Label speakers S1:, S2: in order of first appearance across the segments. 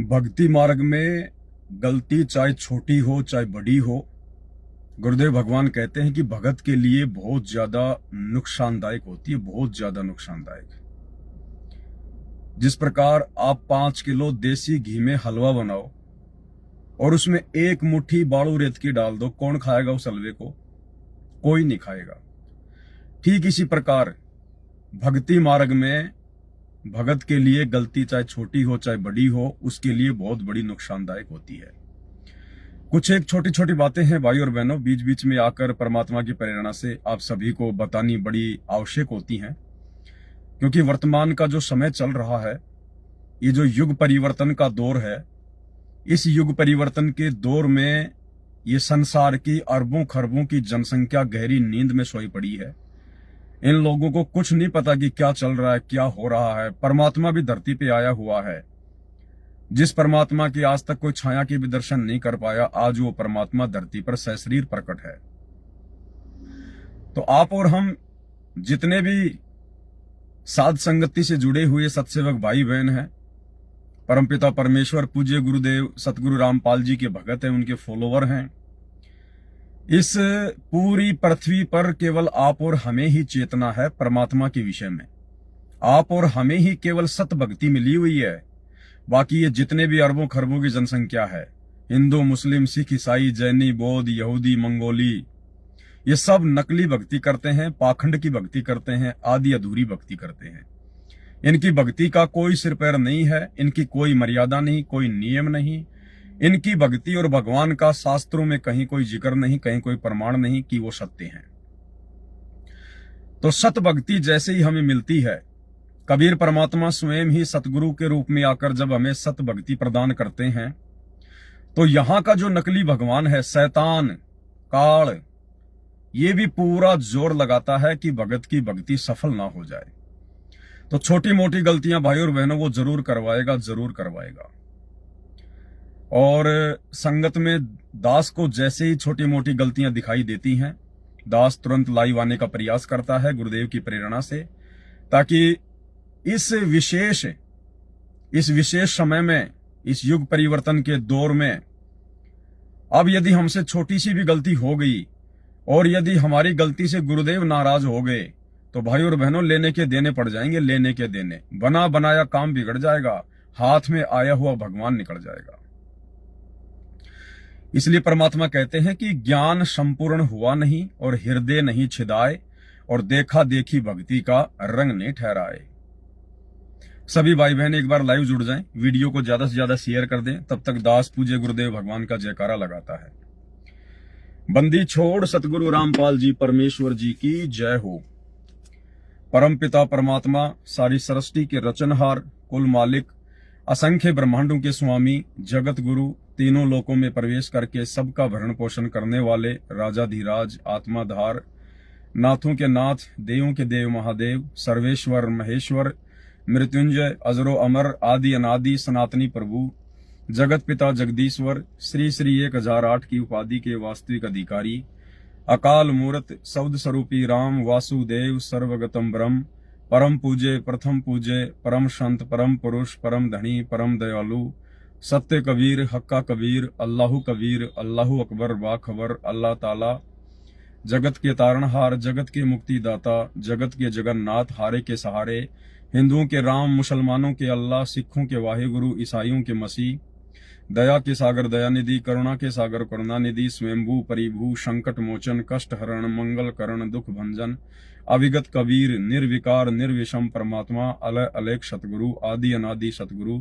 S1: भक्ति मार्ग में गलती चाहे छोटी हो चाहे बड़ी हो, गुरुदेव भगवान कहते हैं कि भगत के लिए बहुत ज्यादा नुकसानदायक होती है, बहुत ज्यादा नुकसानदायक। जिस प्रकार आप 5 किलो देसी घी में हलवा बनाओ और उसमें एक मुट्ठी बालू रेत की डाल दो, कौन खाएगा उस हलवे को? कोई नहीं खाएगा। ठीक इसी प्रकार भक्ति मार्ग में भगत के लिए गलती चाहे छोटी हो चाहे बड़ी हो, उसके लिए बहुत बड़ी नुकसानदायक होती है। कुछ एक छोटी छोटी बातें हैं भाई और बहनों, बीच बीच में आकर परमात्मा की प्रेरणा से आप सभी को बतानी बड़ी आवश्यक होती हैं, क्योंकि वर्तमान का जो समय चल रहा है, ये जो युग परिवर्तन का दौर है, इस युग परिवर्तन के दौर में ये संसार की अरबों खरबों की जनसंख्या गहरी नींद में सोई पड़ी है। इन लोगों को कुछ नहीं पता कि क्या चल रहा है, क्या हो रहा है। परमात्मा भी धरती पे आया हुआ है। जिस परमात्मा की आज तक कोई छाया की भी दर्शन नहीं कर पाया, आज वो परमात्मा धरती पर सशरीर प्रकट है। तो आप और हम जितने भी साध संगति से जुड़े हुए सत्सेवक भाई बहन हैं, परमपिता परमेश्वर पूज्य गुरुदेव सतगुरु रामपाल जी के भगत हैं, उनके फॉलोवर हैं, इस पूरी पृथ्वी पर केवल आप और हमें ही चेतना है परमात्मा के विषय में। आप और हमें ही केवल सत भक्ति मिली हुई है। बाकी ये जितने भी अरबों खरबों की जनसंख्या है, हिंदू मुस्लिम सिख ईसाई जैनी बौद्ध यहूदी मंगोली, ये सब नकली भक्ति करते हैं, पाखंड की भक्ति करते हैं, आधी अधूरी भक्ति करते हैं। इनकी भक्ति का कोई सिर पैर नहीं है, इनकी कोई मर्यादा नहीं, कोई नियम नहीं। इनकी भक्ति और भगवान का शास्त्रों में कहीं कोई जिक्र नहीं, कहीं कोई प्रमाण नहीं कि वो सत्य हैं। तो सत भक्ति जैसे ही हमें मिलती है, कबीर परमात्मा स्वयं ही सतगुरु के रूप में आकर जब हमें सत भक्ति प्रदान करते हैं, तो यहां का जो नकली भगवान है शैतान काल, ये भी पूरा जोर लगाता है कि भगत की भक्ति सफल ना हो जाए। तो छोटी मोटी गलतियां भाई और बहनों वो जरूर करवाएगा, जरूर करवाएगा। और संगत में दास को जैसे ही छोटी मोटी गलतियां दिखाई देती हैं, दास तुरंत लाइव आने का प्रयास करता है गुरुदेव की प्रेरणा से, ताकि इस विशेष समय में, इस युग परिवर्तन के दौर में, अब यदि हमसे छोटी सी भी गलती हो गई और यदि हमारी गलती से गुरुदेव नाराज हो गए, तो भाई और बहनों लेने के देने पड़ जाएंगे। लेने के देने, बना बनाया काम बिगड़ जाएगा, हाथ में आया हुआ भगवान निकल जाएगा। इसलिए परमात्मा कहते हैं कि ज्ञान संपूर्ण हुआ नहीं और हृदय नहीं छिदाए, और देखा देखी भक्ति का रंग नहीं ठहराए। सभी भाई बहन एक बार लाइव जुड़ जाएं, वीडियो को ज्यादा से ज्यादा शेयर कर दें। तब तक दास पूज्य गुरुदेव भगवान का जयकारा लगाता है। बंदी छोड़ सतगुरु रामपाल जी परमेश्वर जी की जय हो। परम पिता परमात्मा सारी सृष्टि के रचनहार, कुल मालिक, असंख्य ब्रह्मांडों के स्वामी, जगत गुरु, तीनों लोकों में प्रवेश करके सबका भरण पोषण करने वाले राजाधिराज, आत्माधार, नाथों के नाथ, देवों के देव महादेव, सर्वेश्वर महेश्वर, मृत्युंजय, अजरो अमर, आदि अनादि सनातनी प्रभु, जगत पिता जगदीश्वर, श्री श्री 1008 की उपाधि के वास्तविक अधिकारी, अकाल मूर्त शब्द स्वरूपी राम वासुदेव सर्वगतम ब्रह्म, परम पूज्य प्रथम पूज्य परम संत परम पुरुष परम धनी परम दयालु, सत्य कबीर हक्का कबीर, अल्लाहु कबीर, अल्लाहु अकबर बाखबर, अल्लाह ताला जगत के तारणहार, जगत के मुक्तिदाता, जगत के जगन्नाथ, हारे के सहारे, हिंदुओं के राम, मुसलमानों के अल्लाह, सिखों के वाहिगुरु, ईसाइयों के मसीह, दया के सागर दयानिधि, करुणा के सागर करुणानिधि, स्वयंभू परिभू, संकट मोचन, कष्ट हरण, मंगल करण, दुख भंजन, अविगत कबीर, निर्विकार निर्विषम परमात्मा, अलय अलेख सतगुरु, आदि अनादि सतगुरु,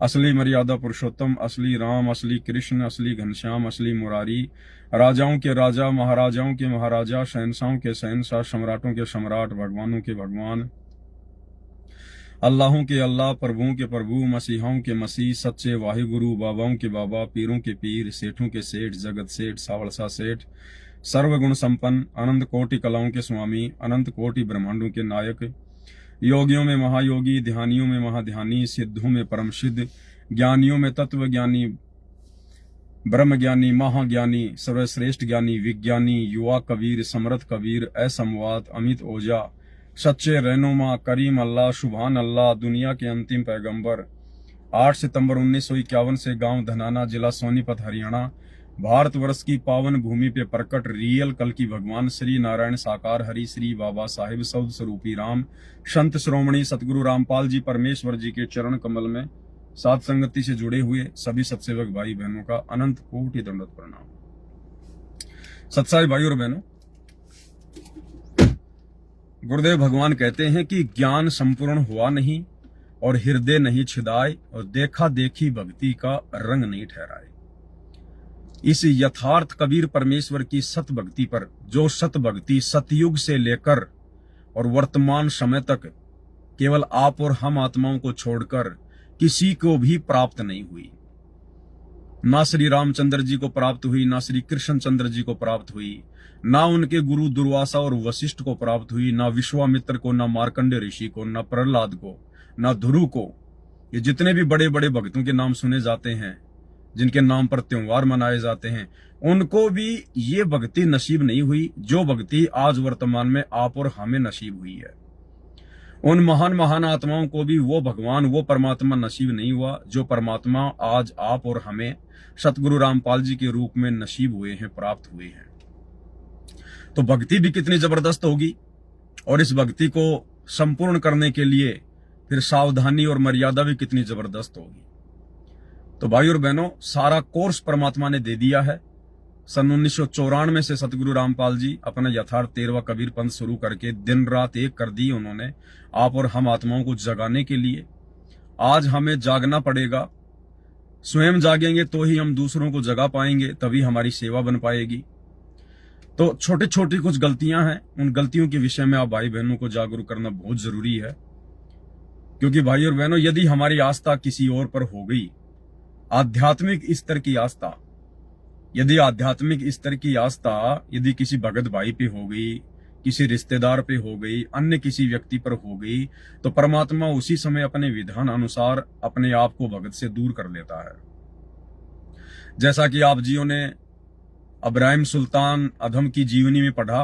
S1: असली मर्यादा पुरुषोत्तम, असली राम, असली कृष्ण, असली घनश्याम, असली मुरारी, राजाओं के राजा, महाराजाओं के महाराजा, शहनशाहों के शहनशाह, सम्राटों के सम्राट, भगवानों के भगवान, अल्लाहों के अल्लाह, प्रभुओं के प्रभु, मसीहाओं के मसीह, सच्चे वाहिगुरु, बाबाओं के बाबा, पीरों के पीर, सेठों के सेठ, जगत सेठ, सावलसा सेठ, सर्वगुण संपन्न, अनंत कोटि कलाओं के स्वामी, अनंत कोटि ब्रह्मांडों के नायक, योगियों में महायोगी, ध्यानियों में महाध्यानी, सिद्धों में परम सिद्ध, ज्ञानियों में तत्व ज्ञानी, ब्रह्म ज्ञानी, महाज्ञानी, सर्वश्रेष्ठ ज्ञानी, विज्ञानी, युवा कबीर, समर्थ कबीर, असंवाद, अमित ओझा, सच्चे रहनुमा, करीम अल्लाह, सुभान अल्लाह, दुनिया के अंतिम पैगंबर, 8 सितंबर 1951 से गांव धनाना, जिला सोनीपत, हरियाणा, भारतवर्ष की पावन भूमि पे प्रकट रियल कल की भगवान श्री नारायण साकार हरि श्री बाबा साहिब शब्द स्वरूपी राम संत श्रोमणी सतगुरु रामपाल जी परमेश्वर जी के चरण कमल में साथ संगति से जुड़े हुए सभी सत्सेवक भाई बहनों का अनंत कोटि दंडवत प्रणाम। सत्साई भाई और बहनों, गुरुदेव भगवान कहते हैं कि ज्ञान संपूर्ण हुआ नहीं और हृदय नहीं छिदाए और देखा देखी भक्ति का रंग नहीं ठहराए। इस यथार्थ कबीर परमेश्वर की सत भक्ति पर, जो सत भक्ति सतयुग से लेकर और वर्तमान समय तक केवल आप और हम आत्माओं को छोड़कर किसी को भी प्राप्त नहीं हुई, ना श्री रामचंद्र जी को प्राप्त हुई, ना श्री कृष्ण चंद्र जी को प्राप्त हुई, ना उनके गुरु दुर्वासा और वशिष्ठ को प्राप्त हुई, ना विश्वामित्र को, ना मार्कंडे ऋषि को, ना प्रहलाद को, ना ध्रुव को। ये जितने भी बड़े बड़े भक्तों के नाम सुने जाते हैं, जिनके नाम पर त्योहार मनाए जाते हैं, उनको भी ये भक्ति नसीब नहीं हुई जो भक्ति आज वर्तमान में आप और हमें नसीब हुई है। उन महान महान आत्माओं को भी वो भगवान, वो परमात्मा नसीब नहीं हुआ जो परमात्मा आज आप और हमें सतगुरु रामपाल जी के रूप में नसीब हुए हैं, प्राप्त हुए हैं। तो भक्ति भी कितनी जबरदस्त होगी, और इस भक्ति को संपूर्ण करने के लिए फिर सावधानी और मर्यादा भी कितनी जबरदस्त होगी। तो भाई और बहनों, सारा कोर्स परमात्मा ने दे दिया है। सन 1994 से सतगुरु रामपाल जी अपना यथार्थ 13वां कबीर पंथ शुरू करके दिन रात एक कर दी उन्होंने, आप और हम आत्माओं को जगाने के लिए। आज हमें जागना पड़ेगा, स्वयं जागेंगे तो ही हम दूसरों को जगा पाएंगे, तभी हमारी सेवा बन पाएगी। तो छोटी छोटी कुछ गलतियां हैं, उन गलतियों के विषय में आप भाई बहनों को जागरूक करना बहुत जरूरी है। क्योंकि भाई और बहनों, यदि हमारी आस्था किसी और पर हो गई, आध्यात्मिक स्तर की आस्था, यदि आध्यात्मिक स्तर की आस्था यदि किसी भगत भाई पे हो गई, किसी रिश्तेदार पे हो गई, अन्य किसी व्यक्ति पर हो गई, तो परमात्मा उसी समय अपने विधान अनुसार अपने आप को भगत से दूर कर लेता है। जैसा कि आप जियों ने इब्राहिम सुल्तान अधम की जीवनी में पढ़ा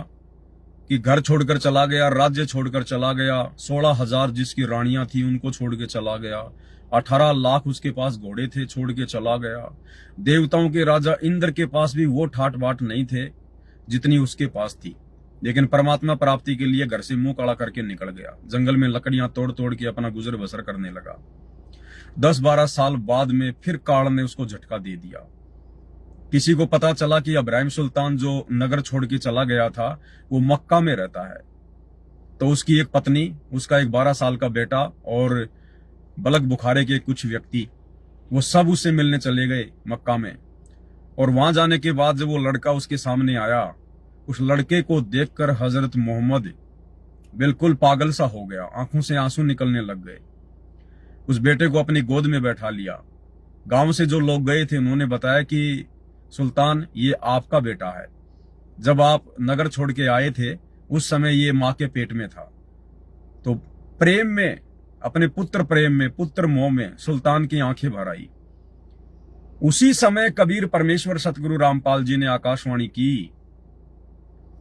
S1: कि घर छोड़कर चला गया, राज्य छोड़कर चला गया, 16,000 जिसकी रानियां थी उनको छोड़ के चला गया, 18 लाख उसके पास घोड़े थे, छोड़ के चला गया। देवताओं के राजा इंद्र के पास भी वो ठाट बाट नहीं थे जितनी उसके पास थी, लेकिन परमात्मा प्राप्ति के लिए घर से मुंह काला करके निकल गया, जंगल में लकड़ियां तोड़ तोड़ के अपना गुजर बसर करने लगा। 10-12 साल बाद में फिर काल ने उसको झटका दे दिया। किसी को पता चला कि इब्राहिम सुल्तान जो नगर छोड़ के चला गया था वो मक्का में रहता है, तो उसकी एक पत्नी, उसका एक 12 साल का बेटा और बलक बुखारे के कुछ व्यक्ति, वो सब उससे मिलने चले गए मक्का में। और वहां जाने के बाद जब वो लड़का उसके सामने आया, उस लड़के को देखकर हजरत मोहम्मद बिल्कुल पागल सा हो गया, आंखों से आंसू निकलने लग गए। उस बेटे को अपनी गोद में बैठा लिया। गांव से जो लोग गए थे उन्होंने बताया कि सुल्तान, ये आपका बेटा है, जब आप नगर छोड़ के आए थे उस समय ये मां के पेट में था। तो प्रेम में, अपने पुत्र प्रेम में, पुत्र मोह में सुल्तान की आंखें भर आई। उसी समय कबीर परमेश्वर सतगुरु रामपाल जी ने आकाशवाणी की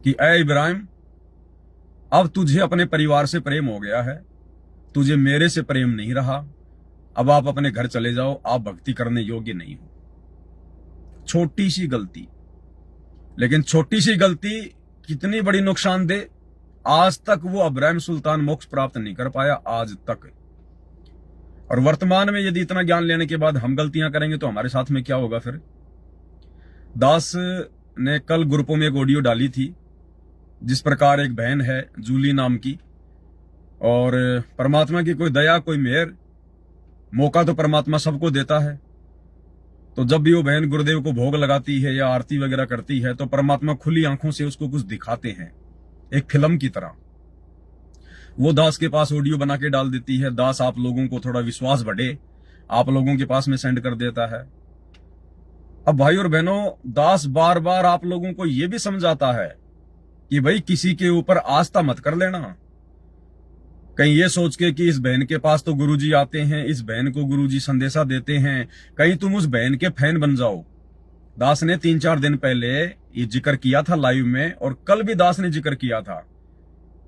S1: कि ऐ इब्राहिम, अब तुझे अपने परिवार से प्रेम हो गया है, तुझे मेरे से प्रेम नहीं रहा, अब आप अपने घर चले जाओ, आप भक्ति करने योग्य नहीं हो। छोटी सी गलती, लेकिन छोटी सी गलती कितनी बड़ी नुकसानदेह। आज तक वो इब्राहिम सुल्तान मोक्ष प्राप्त नहीं कर पाया, आज तक। और वर्तमान में यदि इतना ज्ञान लेने के बाद हम गलतियां करेंगे तो हमारे साथ में क्या होगा फिर। दास ने कल ग्रुपों में एक ऑडियो डाली थी, जिस प्रकार एक बहन है जूली नाम की, और परमात्मा की कोई दया, कोई मेहर, मौका तो परमात्मा सबको देता है। तो जब भी वो बहन गुरुदेव को भोग लगाती है या आरती वगैरह करती है तो परमात्मा खुली आंखों से उसको कुछ दिखाते हैं, एक फिल्म की तरह। वो दास के पास ऑडियो बना के डाल देती है, दास आप लोगों को थोड़ा विश्वास बढ़े, आप लोगों के पास में सेंड कर देता है। अब भाई और बहनों, दास बार बार आप लोगों को यह भी समझाता है कि भाई किसी के ऊपर आस्था मत कर लेना, कहीं ये सोच के कि इस बहन के पास तो गुरुजी आते हैं, इस बहन को गुरुजी संदेशा देते हैं, कहीं तुम उस बहन के फैन बन जाओ। दास ने 3-4 दिन पहले ये जिक्र किया था लाइव में, और कल भी दास ने जिक्र किया था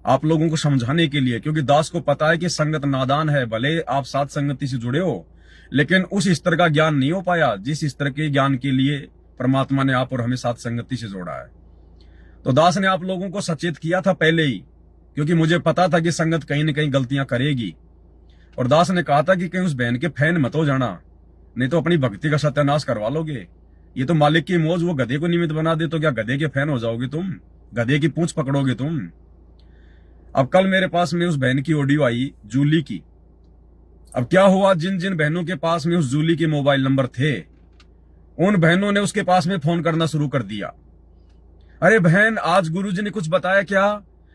S1: आप लोगों को समझाने के लिए, क्योंकि दास को पता है कि संगत नादान है। भले आप साथ संगति से जुड़े हो, लेकिन उस स्तर का ज्ञान नहीं हो पाया जिस स्तर के ज्ञान के लिए परमात्मा ने आप और हमें साथ संगति से जोड़ा है। तो दास ने आप लोगों को सचेत किया था पहले ही, क्योंकि मुझे पता था कि संगत कहीं न कहीं गलतियां करेगी। और दास ने कहा था कि कहीं उस बहन के फैन मत हो जाना, नहीं तो अपनी भक्ति का सत्यानाश करवा लोगे। ये तो मालिक की मौज, वो गधे को निमित्त बना दे तो क्या गधे के फैन हो जाओगे तुम? गधे की पूंछ पकड़ोगे तुम? अब कल मेरे पास में उस बहन की ऑडियो आई जूली की। अब क्या हुआ, जिन जिन बहनों के पास में उस जूली के मोबाइल नंबर थे, उन बहनों ने उसके पास में फोन करना शुरू कर दिया। अरे बहन, आज गुरुजी ने कुछ बताया क्या?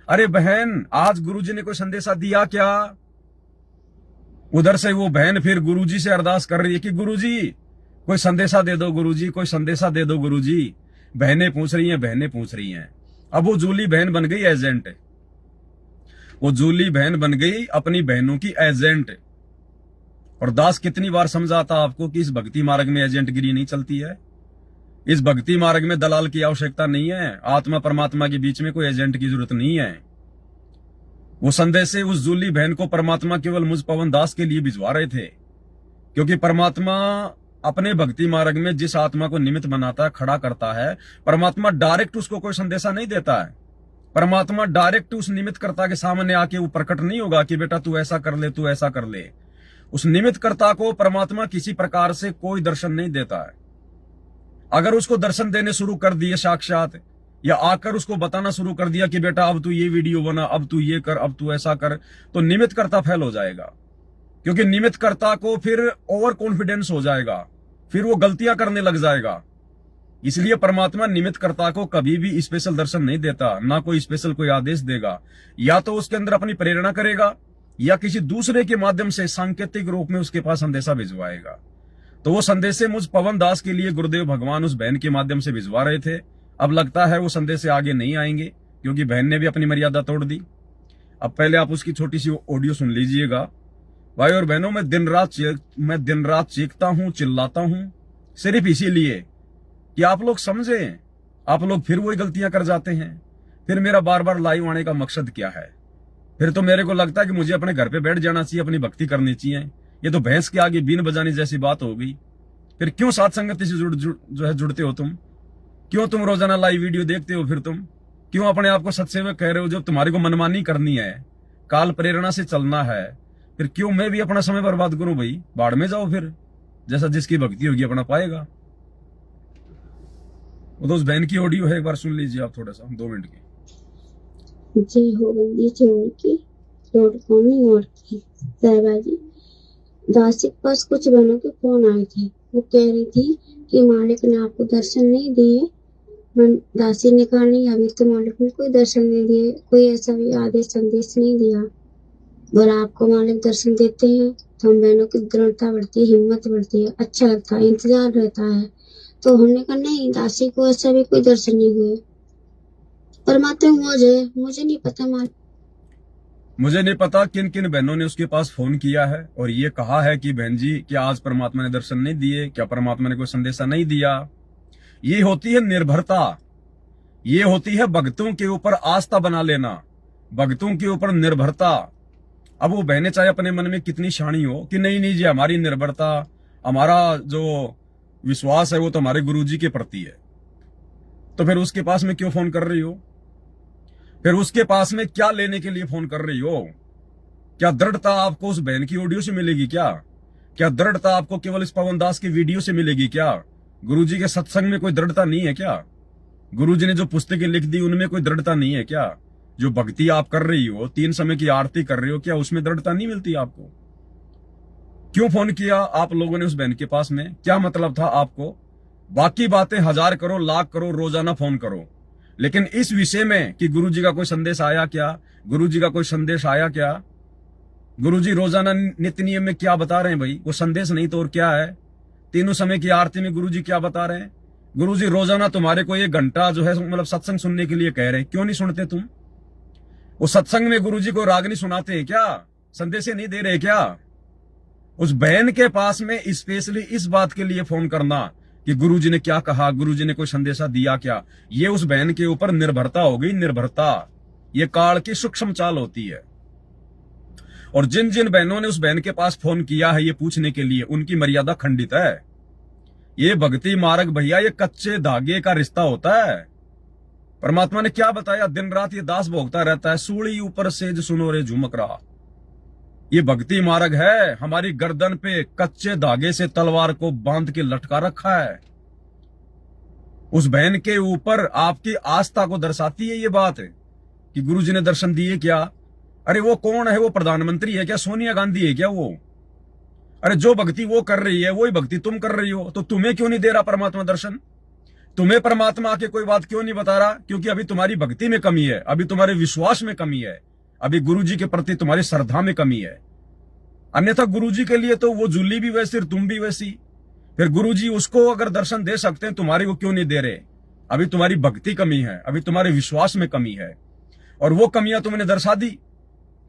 S1: अरे बहन, आज गुरुजी ने कोई संदेशा दिया क्या? उधर से वो बहन फिर गुरुजी से अरदास कर रही है कि गुरुजी कोई संदेशा दे दो, गुरुजी कोई संदेशा दे दो गुरुजी। बहनें पूछ रही हैं, बहनें पूछ रही हैं। अब वो जूली बहन बन गई एजेंट। वो जूली बहन बन गई अपनी बहनों की एजेंट। और दास कितनी बार समझाता आपको कि इस भक्ति मार्ग में एजेंटगिरी नहीं चलती है। इस भक्ति मार्ग में दलाल की आवश्यकता नहीं है। आत्मा परमात्मा के बीच में कोई एजेंट की जरूरत नहीं है। वो संदेश उस जूली बहन को परमात्मा केवल मुझ पवन दास के लिए भिजवा रहे थे, क्योंकि परमात्मा अपने भक्ति मार्ग में जिस आत्मा को निमित्त बनाता है, खड़ा करता है, परमात्मा डायरेक्ट उसको कोई संदेशा नहीं देता है। परमात्मा डायरेक्ट उस निमित्त कर्ता के सामने आके वो प्रकट नहीं होगा कि बेटा तू ऐसा कर ले, तू ऐसा कर ले। उस निमित्त कर्ता को परमात्मा किसी प्रकार से कोई दर्शन नहीं देता है। अगर उसको दर्शन देने शुरू कर दिए साक्षात, या आकर उसको बताना शुरू कर दिया कि बेटा अब तू ये वीडियो बना, अब तू ये कर, अब तू ऐसा कर, तो निमित्त कर्ता फेल हो जाएगा। क्योंकि निमित्त कर्ता को फिर ओवर कॉन्फिडेंस हो जाएगा, फिर वो गलतियां करने लग जाएगा। इसलिए परमात्मा निमित्त कर्ता को कभी भी स्पेशल दर्शन नहीं देता, ना कोई स्पेशल कोई आदेश देगा। या तो उसके अंदर अपनी प्रेरणा करेगा, या किसी दूसरे के माध्यम से सांकेतिक रूप में उसके पास संदेशा भिजवाएगा। तो वो संदेशे मुझ पवन दास के लिए गुरुदेव भगवान उस बहन के माध्यम से भिजवा रहे थे। अब लगता है वो संदेश आगे नहीं आएंगे, क्योंकि बहन ने भी अपनी मर्यादा तोड़ दी। अब पहले आप उसकी छोटी सी ऑडियो सुन लीजिएगा। भाई और बहनों, मैं दिन रात चीखता हूं, चिल्लाता हूं, सिर्फ इसीलिए कि आप लोग समझें। आप लोग फिर वही गलतियां कर जाते हैं। फिर मेरा बार बार लाइव आने का मकसद क्या है? फिर तो मेरे को लगता है कि मुझे अपने घर पे बैठ जाना चाहिए, अपनी भक्ति करनी चाहिए। ये तो भैंस के आगे बीन बजाने जैसी बात हो गई। फिर क्यों साथ संगति से जुड़ते हो तुम? क्यों तुम रोजाना लाइव वीडियो देखते हो? फिर तुम क्यों अपने आप को सत्सेवक कह रहे हो? जब तुम्हारे को मनमानी करनी है, काल प्रेरणा से चलना है, फिर क्यों मैं भी अपना समय बर्बाद करूं? भाई बाढ़ में जाओ, फिर जैसा जिसकी भक्ति होगी अपना पाएगा। वो तो उस बहन की ऑडियो है, एक बार सुन लीजिए आप, थोड़ा सा 2 मिनट की।
S2: जय हो बंदी चोर की, लौट कौमी और की सहबाजी। दासी के पास कुछ बहनों के फोन आए थे। वो कह रही थी कि मालिक ने आपको दर्शन नहीं दिए। दासी ने कहा नहीं, अभी तो मालिक ने कोई दर्शन नहीं दिए, कोई ऐसा भी आदेश संदेश नहीं दिया। और आपको मालिक दर्शन देते हैं तो हम बहनों की दृढ़ता बढ़ती है, हिम्मत बढ़ती है, अच्छा लगता है, इंतजार रहता है। तो हमने कहा नहीं, दासी को ऐसा भी कोई दर्शन नहीं हुए। परमात्मा मुझे नहीं पता मालिक।
S1: मुझे नहीं पता किन किन बहनों ने उसके पास फोन किया है और ये कहा है कि बहन जी क्या आज परमात्मा ने दर्शन नहीं दिए, क्या परमात्मा ने कोई संदेशा नहीं दिया। ये होती है निर्भरता, ये होती है भक्तों के ऊपर आस्था बना लेना, भक्तों के ऊपर निर्भरता। अब वो बहनें चाहे अपने मन में कितनी शानी हो कि नहीं नहीं जी हमारी निर्भरता, हमारा जो विश्वास है वो तो हमारे गुरुजी के प्रति है, तो फिर उसके पास में क्यों फोन कर रही हो? फिर उसके पास में क्या लेने के लिए फोन कर रही हो? क्या दृढ़ता आपको उस बहन की ऑडियो से मिलेगी क्या? क्या दृढ़ता आपको केवल इस पवन दास की वीडियो से मिलेगी क्या? गुरुजी के सत्संग में कोई दृढ़ता नहीं है क्या? गुरुजी ने जो पुस्तकें लिख दी उनमें कोई दृढ़ता नहीं है क्या? जो भक्ति आप कर रही हो, 3 समय की आरती कर रही हो, क्या उसमें दृढ़ता नहीं मिलती आपको? क्यों फोन किया आप लोगों ने उस बहन के पास में? क्या मतलब था आपको? बाकी बातें 1000 करो, लाख करो, रोजाना फोन करो, लेकिन इस विषय में कि गुरुजी का कोई संदेश आया क्या, गुरुजी का कोई संदेश आया क्या? गुरुजी रोजाना नित्य नियम में क्या बता रहे हैं भाई? वो संदेश नहीं तो और क्या है? 3 समय की आरती में गुरुजी क्या बता रहे हैं? गुरुजी रोजाना तुम्हारे को 1 घंटा जो है मतलब सत्संग सुनने के लिए कह रहे हैं, क्यों नहीं सुनते तुम? वो सत्संग में गुरुजी को रागनी सुनाते हैं क्या? संदेश नहीं दे रहे क्या? उस बहन के पास में स्पेशली इस बात के लिए फोन करना कि गुरुजी ने क्या कहा, गुरुजी ने कोई संदेशा दिया क्या, ये उस बहन के ऊपर निर्भरता हो गई। निर्भरता ये काल की सूक्ष्म चाल होती है। और जिन जिन बहनों ने उस बहन के पास फोन किया है ये पूछने के लिए, उनकी मर्यादा खंडित है। ये भक्ति मार्ग भैया ये कच्चे धागे का रिश्ता होता है। परमात्मा ने क्या बताया, दिन रात ये दास भोगता रहता है, सूली ऊपर सेज सुनो रे झुमक रहा। ये भक्ति मार्ग है, हमारी गर्दन पे कच्चे धागे से तलवार को बांध के लटका रखा है। उस बहन के ऊपर आपकी आस्था को दर्शाती है ये बात कि गुरुजी ने दर्शन दिए क्या। अरे वो कौन है, वो प्रधानमंत्री है क्या, सोनिया गांधी है क्या वो? अरे जो भक्ति वो कर रही है वही भक्ति तुम कर रही हो, तो तुम्हें क्यों नहीं दे रहा परमात्मा दर्शन? तुम्हें परमात्मा आके कोई बात क्यों नहीं बता रहा? क्योंकि अभी तुम्हारी भक्ति में कमी है, अभी तुम्हारे विश्वास में कमी है, अभी गुरुजी के प्रति तुम्हारी श्रद्धा में कमी है। अन्यथा गुरुजी के लिए तो वो जूली भी वैसी और तुम भी वैसी। फिर गुरुजी उसको अगर दर्शन दे सकते हैं, तुम्हारी को क्यों नहीं दे रहे? अभी तुम्हारी भक्ति कमी है, अभी तुम्हारे विश्वास में कमी है, और वो कमियां तुमने दर्शा दी।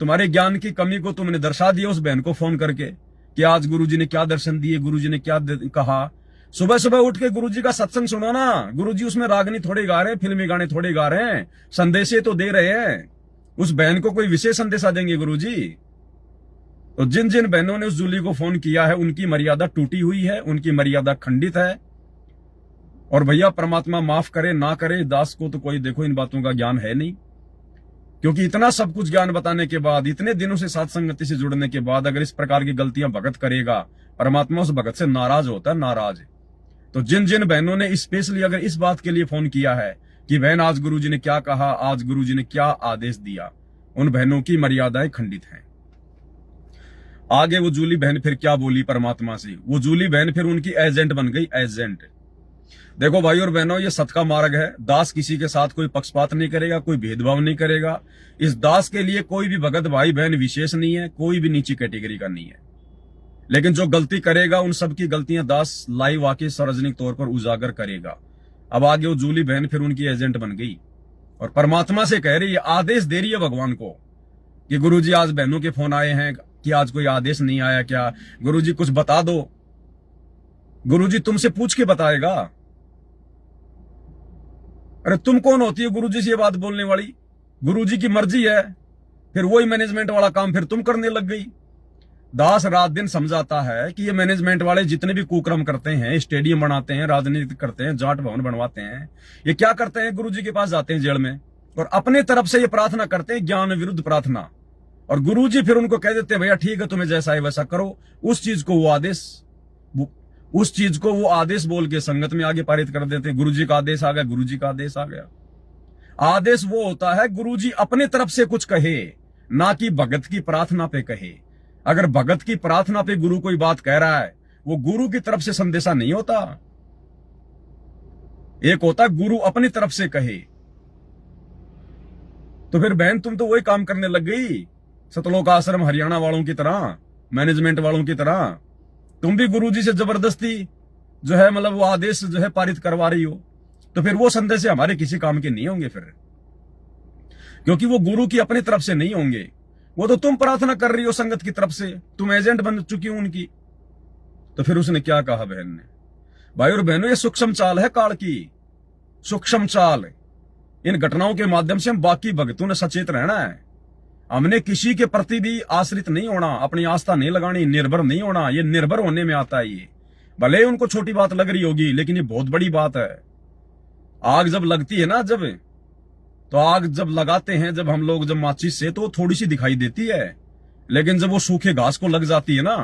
S1: तुम्हारे ज्ञान की कमी को तुमने दर्शा दिया उस बहन को फोन करके कि आज गुरुजी ने क्या दर्शन दिए, गुरुजी ने क्या कहा। सुबह सुबह उठ के गुरुजी का सत्संग सुनो ना। गुरुजी उसमें रागनी थोड़ी गा रहे हैं, फिल्मी गाने थोड़ी गा रहे हैं, संदेशे तो दे रहे हैं। उस बहन को कोई विशेष संदेशा देंगे गुरुजी? तो जिन जिन बहनों ने उस जूली को फोन किया है उनकी मर्यादा टूटी हुई है, उनकी मर्यादा खंडित है। और भैया परमात्मा माफ करे ना करे, दास को तो कोई देखो इन बातों का ज्ञान है नहीं। क्योंकि इतना सब कुछ ज्ञान बताने के बाद, इतने दिनों से साथ संगति से जुड़ने के बाद अगर इस प्रकार की गलतियां भगत करेगा, परमात्मा उस भगत से नाराज होता है, नाराज। तो जिन जिन बहनों ने स्पेशली अगर इस बात के लिए फोन किया है कि बहन आज गुरुजी ने क्या कहा, आज गुरुजी ने क्या आदेश दिया, उन बहनों की मर्यादाएं खंडित हैं। आगे वो जूली बहन फिर क्या बोली परमात्मा से? वो जूली बहन फिर उनकी एजेंट बन गई, एजेंट। देखो भाई और बहनों, ये सत का मार्ग है। दास किसी के साथ कोई पक्षपात नहीं करेगा, कोई भेदभाव नहीं करेगा। इस दास के लिए कोई भी भगत भाई बहन विशेष नहीं है, कोई भी नीची कैटेगरी का नहीं है। लेकिन जो गलती करेगा उन सबकी गलतियां दास लाइव आके सार्वजनिक तौर पर उजागर करेगा। अब आगे वो जूली बहन फिर उनकी एजेंट बन गई और परमात्मा से कह रही है, आदेश दे रही है भगवान को कि गुरुजी आज बहनों के फोन आए हैं कि आज कोई आदेश नहीं आया क्या? गुरुजी कुछ बता दो। गुरुजी तुमसे पूछ के बताएगा। अरे तुम कौन होती है गुरुजी से ये बात बोलने वाली? गुरुजी की मर्जी है। फिर वही मैनेजमेंट वाला काम फिर तुम करने लग गई। दास रात दिन समझाता है कि ये मैनेजमेंट वाले जितने भी कुक्रम करते हैं, स्टेडियम बनाते हैं, राजनीति करते हैं, जाट भवन बनवाते हैं, ये क्या करते हैं? गुरुजी के पास जाते हैं जेल में और अपने तरफ से ये प्रार्थना करते हैं, ज्ञान विरुद्ध प्रार्थना। और गुरुजी फिर उनको कह देते हैं, भैया ठीक है, तुम्हें जैसा है वैसा करो। उस चीज को वो आदेश बोल के संगत में आगे पारित कर देते हैं। गुरुजी का आदेश आ गया, गुरुजी का आदेश आ गया। आदेश वो होता है गुरुजी अपने तरफ से कुछ कहे, ना कि भगत की प्रार्थना पे कहे। अगर भगत की प्रार्थना पे गुरु कोई बात कह रहा है, वो गुरु की तरफ से संदेशा नहीं होता। एक होता गुरु अपनी तरफ से कहे। तो फिर बहन तुम तो वही काम करने लग गई, सतलोक आश्रम हरियाणा वालों की तरह, मैनेजमेंट वालों की तरह। तुम भी गुरुजी से जबरदस्ती जो है मतलब वो आदेश जो है पारित करवा रही हो। तो फिर वो संदेश हमारे किसी काम के नहीं होंगे फिर, क्योंकि वो गुरु की अपनी तरफ से नहीं होंगे। वो तो तुम प्रार्थना कर रही हो संगत की तरफ से, तुम एजेंट बन चुकी हो उनकी। तो फिर उसने क्या कहा बहन ने? भाई और बहनों, ये सूक्ष्म चाल है काल की, सूक्ष्म चाल। इन घटनाओं के माध्यम से हम बाकी भक्तों ने सचेत रहना है। हमने किसी के प्रति भी आश्रित नहीं होना, अपनी आस्था नहीं लगानी, निर्भर नहीं होना। ये निर्भर होने में आता है। ये भले उनको छोटी बात लग रही होगी, लेकिन ये बहुत बड़ी बात है। आग जब लगती है ना, तो आग जब लगाते हैं जब हम लोग जब माचिस से, तो थोड़ी सी दिखाई देती है, लेकिन जब वो सूखे घास को लग जाती है ना,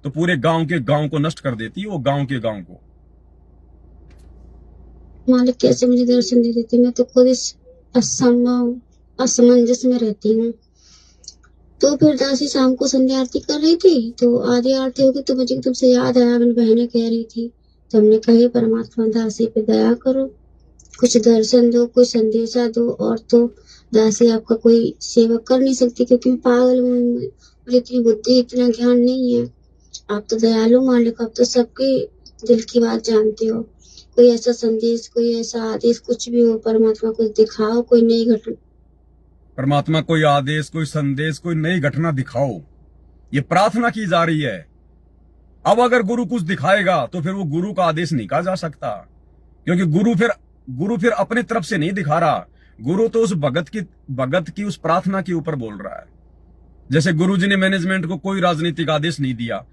S1: तो पूरे गांव को नष्ट कर देती है, वो गांव को।
S2: मालिक कैसे मुझे दर्शन दे देते? मैं तो खुद इस असमंजस में रहती हूँ। तो फिर दासी शाम को संध्या आरती कर रही थी, तो आधी आरती होगी तो मुझे एकदम से याद आया, मेरी बहनें कह रही थी। तो हमने कही, परमात्मा दासी पे दया करो, कुछ दर्शन दो, कुछ संदेशा दो। और तो दासी आपका कोई सेवा कर नहीं सकती, क्योंकि मैं पागल हूँ, मुझे इतनी बुद्धि इतना ज्ञान नहीं है। आप तो दयालु मालिक, आप तो सबके दिल की बात जानते हो। कोई ऐसा संदेश, कोई ऐसा आदेश, कुछ भी हो, परमात्मा कुछ दिखाओ, कोई नई घटना।
S1: परमात्मा कोई आदेश, कोई संदेश, कोई नई घटना दिखाओ, ये प्रार्थना की जा रही है। अब अगर गुरु कुछ दिखाएगा तो फिर वो गुरु का आदेश नहीं कहा जा सकता, क्योंकि गुरु फिर अपनी तरफ से नहीं दिखा रहा। गुरु तो उस भगत की उस प्रार्थना के ऊपर बोल रहा है। जैसे गुरुजी ने मैनेजमेंट को कोई राजनीतिक आदेश नहीं दिया,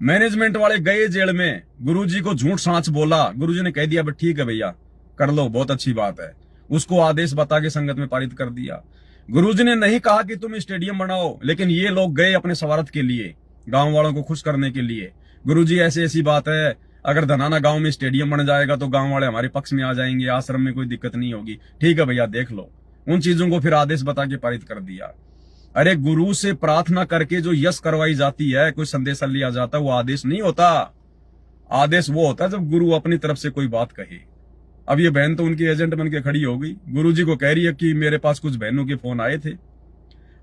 S1: मैनेजमेंट वाले गए जेल में, गुरुजी को झूठ सांच बोला, गुरुजी ने कह दिया ठीक है भैया कर लो, बहुत अच्छी बात है, उसको आदेश बता के संगत में पारित कर दिया। गुरुजी ने नहीं कहा कि तुम स्टेडियम बनाओ, लेकिन ये लोग गए अपने स्वार्थ के लिए, गांव वालों को खुश करने के लिए। गुरुजी ऐसी ऐसी बात है, अगर धनाना गांव में स्टेडियम बन जाएगा तो गांव वाले हमारे पक्ष में आ जाएंगे, आश्रम में कोई दिक्कत नहीं होगी। ठीक है भैया देख लो, उन चीजों को फिर आदेश बता के पारित कर दिया। अरे गुरु से प्रार्थना करके जो यश करवाई जाती है, कोई संदेश लिया जाता है, वो आदेश नहीं होता। आदेश वो होता है जब गुरु अपनी तरफ से कोई बात कहे। अब ये बहन तो उनकी एजेंट बन के खड़ी हो गई, गुरुजी को कह रही है कि मेरे पास कुछ बहनों के फोन आए थे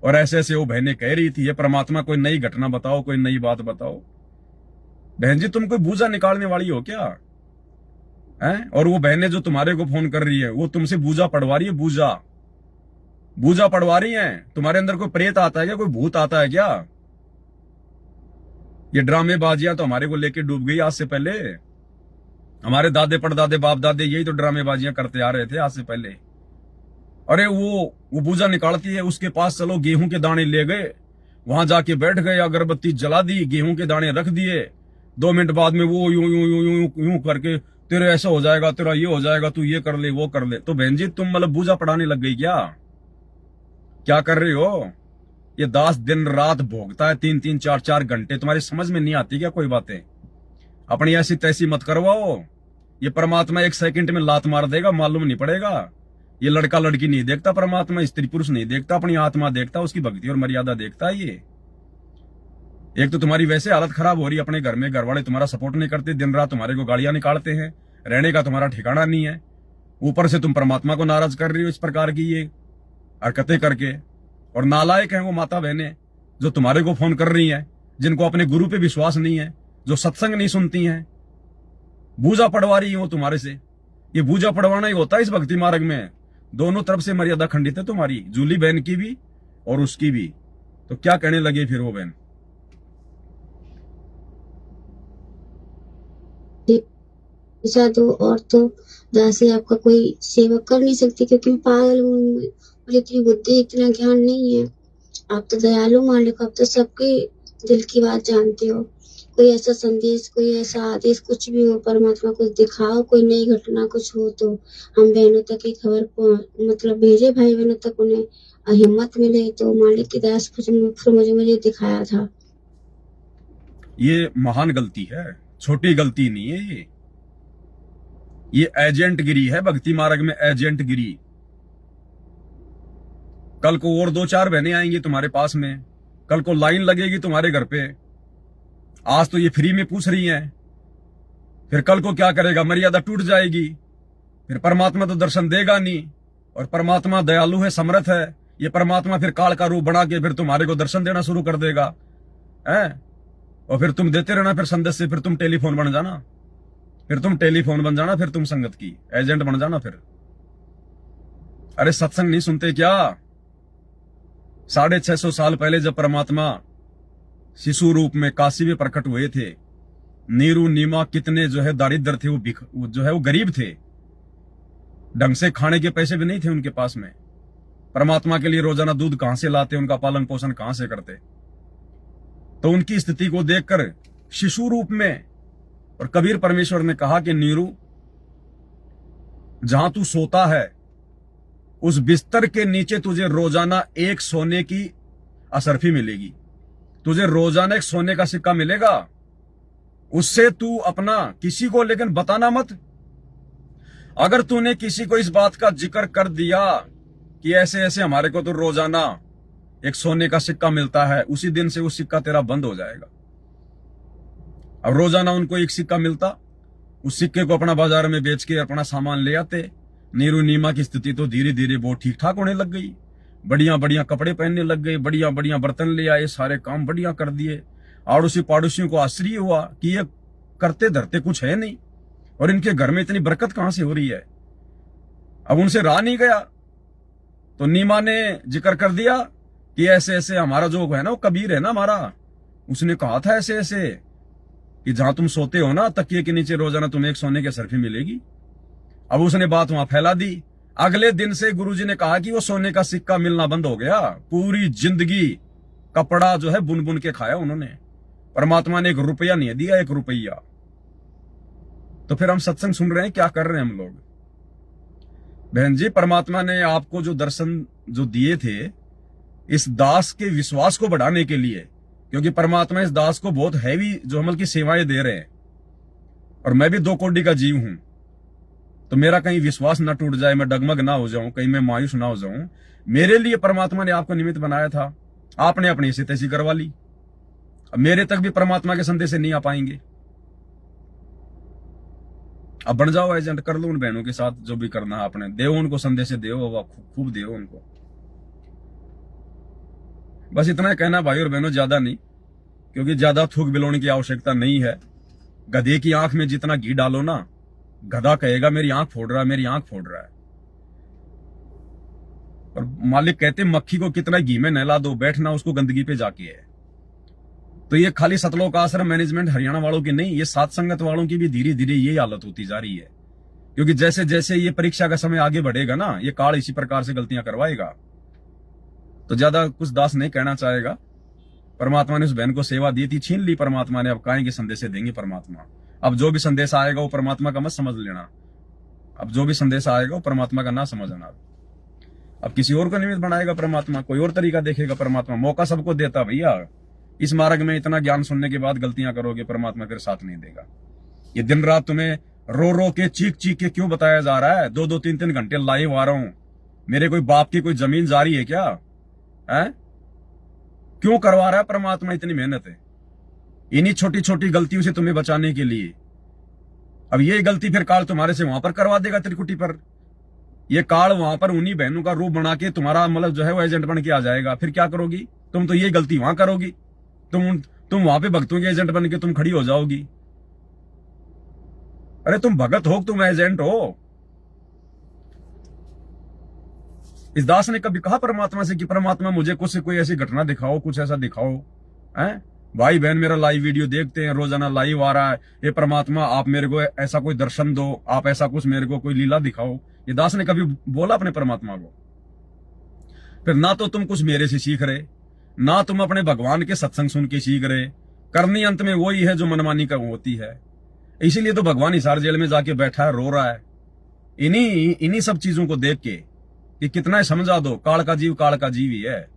S1: और ऐसे ऐसे वो बहनें कह रही थी, ये परमात्मा कोई नई घटना बताओ, कोई नई बात बताओ। बहन जी तुम कोई बूझा निकालने वाली हो क्या हैं? और वो बहनें जो तुम्हारे को फोन कर रही है वो तुमसे बूझा पड़वा रही है, बूझा पड़वा रही है। तुम्हारे अंदर कोई प्रेत आता है क्या, कोई भूत आता है क्या? ये ड्रामेबाजियां तो हमारे को लेके डूब गई। आज से पहले हमारे दादे परदादे बाप दादे यही तो ड्रामेबाजियां करते आ रहे थे आज से पहले। अरे वो बूझा निकालती है, उसके पास चलो, गेहूं के दाने ले गए, वहां जाके बैठ गए, अगरबत्ती जला दी, गेहूं के दाने रख दिए, 2 मिनट बाद में वो यूं यूं यूं यूं यूं करके तेरे ऐसा हो जाएगा, तेरा ये हो जाएगा, तू ये कर ले वो कर ले। तो बहन जी तुम मतलब बूझा पढ़ाने लग गई क्या कर रही हो? ये दास दिन रात भोगता है 3-3 4-4 घंटे, तुम्हारी समझ में नहीं आती क्या कोई बातें? अपनी ऐसी तैसी मत करवाओ। ये परमात्मा 1 सेकंड में लात मार देगा, मालूम नहीं पड़ेगा। ये लड़का लड़की नहीं देखता परमात्मा, स्त्री पुरुष नहीं देखता, अपनी आत्मा देखता, उसकी भक्ति और मर्यादा देखता है। ये एक तो तुम्हारी वैसे हालत खराब हो रही है अपने घर में, घर वाले तुम्हारा सपोर्ट नहीं करते, दिन रात तुम्हारे को गालियां निकालते हैं, रहने का तुम्हारा ठिकाना नहीं है, ऊपर से तुम परमात्मा को नाराज कर रही हो इस प्रकार की ये हरकतें करके। और नालायक हैं वो माता बहनें जो तुम्हारे को फोन कर रही हैं, जिनको अपने गुरु पे विश्वास नहीं है, जो सत्संग नहीं सुनती हैं, बूझा पड़वा रही है वो तुम्हारे से। ये बूझा पड़वाना ही होता है इस भक्ति मार्ग में। दोनों तरफ से मर्यादा खंडित है तुम्हारी, जूली बहन की भी और उसकी भी। तो क्या कहने लगे फिर वो बहन?
S2: ऐसा तो और तो जैसे आपका कोई सेवा कर नहीं सकती, क्योंकि मैं पागल हूँ, मुझे इतनी बुद्धि इतना ज्ञान नहीं है। आप तो दयालु मालिक, आप तो सबके दिल की बात जानते हो। कोई ऐसा संदेश, कोई ऐसा आदेश, कुछ भी हो, परमात्मा कुछ दिखाओ, कोई नई घटना कुछ हो तो हम बहनों तक ये खबर मतलब भेजे, भाई बहनों तक उन्हें हिम्मत मिले। तो मालिक की दया से मुझे दिखाया था।
S1: ये महान गलती है, छोटी गलती नहीं है। ये एजेंट गिरी है भक्ति मार्ग में, एजेंट गिरी। कल को और 2-4 बहनें आएंगी तुम्हारे पास में, कल को लाइन लगेगी तुम्हारे घर पे। आज तो ये फ्री में पूछ रही हैं, फिर कल को क्या करेगा? मर्यादा टूट जाएगी, फिर परमात्मा तो दर्शन देगा नहीं। और परमात्मा दयालु है, समर्थ है। ये परमात्मा फिर काल का रूप बना के फिर तुम्हारे को दर्शन देना शुरू कर देगा है। और फिर तुम देते रहना, फिर संदेश से फिर तुम टेलीफोन बन जाना, फिर तुम टेलीफोन बन जाना, फिर तुम संगत की एजेंट बन जाना फिर। अरे सत्संग नहीं सुनते क्या? 650 साल पहले जब परमात्मा शिशु रूप में काशी में प्रकट हुए थे, नीरू नीमा कितने जो है दारिद्र थे, वो जो है वो गरीब थे, ढंग से खाने के पैसे भी नहीं थे उनके पास में। परमात्मा के लिए रोजाना दूध कहां से लाते, उनका पालन पोषण कहां से करते? तो उनकी स्थिति को देखकर शिशु रूप में, और कबीर परमेश्वर ने कहा कि नीरू जहां तू सोता है उस बिस्तर के नीचे तुझे रोजाना 1 सोने की असरफी मिलेगी, तुझे रोजाना 1 सोने का सिक्का मिलेगा। उससे तू अपना किसी को लेकिन बताना मत। अगर तूने किसी को इस बात का जिक्र कर दिया कि ऐसे ऐसे हमारे को तो रोजाना 1 सोने का सिक्का मिलता है, उसी दिन से वो सिक्का तेरा बंद हो जाएगा। अब रोजाना उनको 1 सिक्का मिलता, उस सिक्के को अपना बाजार में बेच के अपना सामान ले आते। नीरू नीमा की स्थिति तो धीरे धीरे बहुत ठीक ठाक होने लग गई, बढ़िया बढ़िया कपड़े पहनने लग गए, बढ़िया बढ़िया बर्तन ले आए, सारे काम बढ़िया कर दिए। आड़ोसी पाड़ोसियों को आश्चर्य हुआ कि ये करते धरते कुछ है नहीं, और इनके घर में इतनी बरकत कहां से हो रही है। अब उनसे रहा नहीं गया, तो नीमा ने जिक्र कर दिया कि ऐसे ऐसे हमारा जो है ना, वो कबीर है ना हमारा, उसने कहा था ऐसे ऐसे कि जहां तुम सोते हो ना, तकिए के नीचे रोजाना तुम्हें 1 सोने की असरफी मिलेगी। अब उसने बात वहां फैला दी। अगले दिन से गुरुजी ने कहा कि वो सोने का सिक्का मिलना बंद हो गया। पूरी जिंदगी कपड़ा जो है बुन बुन के खाया उन्होंने। परमात्मा ने 1 रुपया नहीं दिया, 1 रुपया। तो फिर हम सत्संग सुन रहे हैं, क्या कर रहे हैं हम लोग? बहन जी, परमात्मा ने आपको जो दर्शन जो दिए थे इस दास के विश्वास को बढ़ाने के लिए, क्योंकि परमात्मा इस दास को बहुत हैवी जो अमल की सेवाएं दे रहे हैं, और मैं भी 2 कोटि का जीव हूं, तो मेरा कहीं विश्वास ना टूट जाए, मैं डगमग ना हो जाऊं, कहीं मैं मायूस ना हो जाऊं। मेरे लिए परमात्मा ने आपको निमित्त बनाया था, आपने अपनी ऐसी तैसी करवा ली। अब मेरे तक भी परमात्मा के संदेश से नहीं आ पाएंगे। अब बन जाओ एजेंट, कर लो उन बहनों के साथ जो भी करना है आपने, देव उनको संदेश देव, खूब देव उनको। बस इतना कहना भाई और बहनों, ज्यादा नहीं, क्योंकि ज्यादा थूक बिलोने की आवश्यकता नहीं है। गधे की आंख में जितना घी डालो ना, गधा कहेगा मेरी आंख फोड़ रहा है, मेरी आंख फोड़ रहा है। और मालिक कहते मक्खी को कितना घी में नहला दो, बैठना उसको गंदगी पे जाके है। तो ये खाली सतलोक आश्रम मैनेजमेंट हरियाणा वालों की नहीं, ये सात संगत वालों की भी धीरे धीरे ये हालत होती जा रही है। क्योंकि जैसे जैसे ये परीक्षा का समय आगे बढ़ेगा ना, ये काल इसी प्रकार से गलतियां करवाएगा। तो ज्यादा कुछ दास नहीं कहना चाहेगा। परमात्मा ने उस बहन को सेवा दी थी, छीन ली परमात्मा ने, अब काहे के संदेश देंगे परमात्मा। अब जो भी संदेश आएगा वो परमात्मा का मत समझ लेना, अब जो भी संदेश आएगा वो परमात्मा का ना समझना। अब किसी और को निमित्त बनाएगा परमात्मा, कोई और तरीका देखेगा परमात्मा। मौका सबको देता भैया, इस मार्ग में इतना ज्ञान सुनने के बाद गलतियां करोगे, परमात्मा फिर साथ नहीं देगा। ये दिन रात तुम्हें रो रो के चीख चीख के क्यों बताया जा रहा है? 2-2 3-3 घंटे लाइव आ रहा हूं, मेरे कोई बाप की कोई जमीन जा रही है क्या? है क्यों करवा रहा है परमात्मा इतनी मेहनत है? इन्हीं छोटी छोटी गलतियों से तुम्हें बचाने के लिए। अब ये गलती फिर काल तुम्हारे से वहां पर करवा देगा, त्रिकुटी पर। ये काल वहां पर उन्हीं बहनों का रूप बना के तुम्हारा मतलब जो है वो एजेंट बन के आ जाएगा। फिर क्या करोगी तुम? तो ये गलती वहां करोगी, तुम वहां पे भक्तों के एजेंट बन के तुम खड़ी हो जाओगी। अरे तुम भगत हो, तुम एजेंट हो। इस दास ने कभी कहा परमात्मा से कि परमात्मा मुझे कुछ कोई ऐसी घटना दिखाओ, कुछ ऐसा दिखाओ? हैं भाई बहन मेरा लाइव वीडियो देखते हैं, रोजाना लाइव आ रहा है, ये परमात्मा आप मेरे को ऐसा कोई दर्शन दो, आप ऐसा कुछ मेरे को कोई लीला दिखाओ। ये दास ने कभी बोला अपने परमात्मा को? फिर ना तो तुम कुछ मेरे से सीख रहे, ना तुम अपने भगवान के सत्संग सुन के सीख रहे। करनी अंत में वही है जो मनमानी का होती है। इसीलिए तो भगवान हिसार जेल में जाके बैठा है, रो रहा है इन्हीं सब चीजों को देख के कि कितना समझा दो, काल का जीव ही है।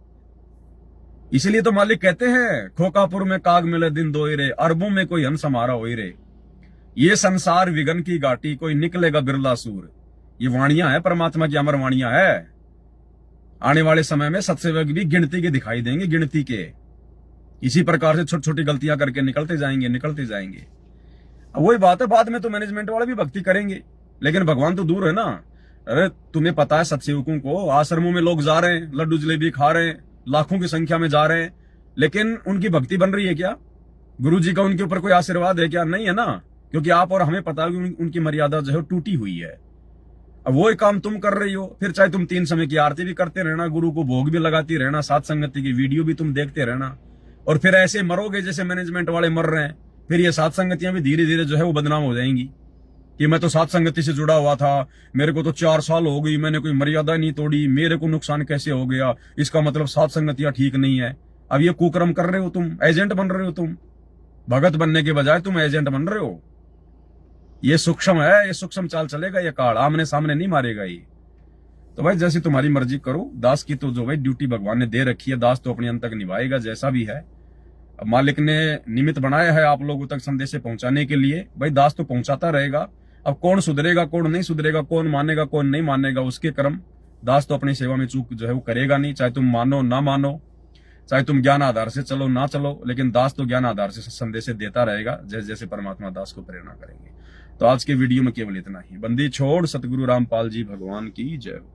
S1: इसीलिए तो मालिक कहते हैं खोकापुर में काग मिले दिन दो रे, अरबों में कोई हंस हमारा हो रे। ये संसार विघन की घाटी, कोई निकलेगा बिरला सूर। ये वाणियां है परमात्मा की, अमर वाणियां है। आने वाले समय में सत्सेवक भी गिनती के दिखाई देंगे, गिनती के। इसी प्रकार से छोटी छोटी गलतियां करके निकलते जाएंगे। अब वही बात है, बाद में तो मैनेजमेंट वाले भी भक्ति करेंगे, लेकिन भगवान तो दूर है ना। अरे तुम्हें पता है सत्सेवकों को आश्रमों में लोग जा रहे हैं, लड्डू जलेबी खा रहे हैं, लाखों की संख्या में जा रहे हैं, लेकिन उनकी भक्ति बन रही है क्या? गुरु जी का उनके ऊपर कोई आशीर्वाद है क्या? नहीं है ना, क्योंकि आप और हमें पता है कि उनकी मर्यादा जो है टूटी हुई है। अब वो काम तुम कर रही हो, फिर चाहे तुम 3 समय की आरती भी करते रहना, गुरु को भोग भी लगाती रहना, सात संगति की वीडियो भी तुम देखते रहना, और फिर ऐसे मरोगे जैसे मैनेजमेंट वाले मर रहे हैं। फिर ये सात संगतियां भी धीरे धीरे जो है वो बदनाम हो जाएंगी कि मैं तो सात संगति से जुड़ा हुआ था, मेरे को तो 4 साल हो गई, मैंने कोई मर्यादा नहीं तोड़ी, मेरे को नुकसान कैसे हो गया? इसका मतलब सात संगतियां ठीक नहीं है। अब ये कुकर्म कर रहे हो तुम, एजेंट बन रहे हो तुम। भगत बनने के बजाय तुम एजेंट बन रहे हो। ये सूक्ष्म है, ये सूक्ष्म चाल चलेगा ये काल, आमने सामने नहीं मारेगा ये। तो भाई जैसी तुम्हारी मर्जी करो। दास की तो जो भाई ड्यूटी भगवान ने दे रखी है, दास तो अपने अंत तक निभाएगा जैसा भी है। अब मालिक ने निमित्त बनाया है आप लोगों तक संदेश पहुंचाने के लिए, भाई दास तो पहुंचाता रहेगा। अब कौन सुधरेगा कौन नहीं सुधरेगा, कौन मानेगा कौन नहीं मानेगा, उसके कर्म। दास तो अपनी सेवा में चूक जो है वो करेगा नहीं, चाहे तुम मानो ना मानो, चाहे तुम ज्ञान आधार से चलो ना चलो, लेकिन दास तो ज्ञान आधार से संदेश देता रहेगा जैसे जैसे परमात्मा दास को प्रेरणा करेंगे। तो आज के वीडियो में केवल इतना ही। बंदी छोड़ सतगुरु रामपाल जी भगवान की जय हो।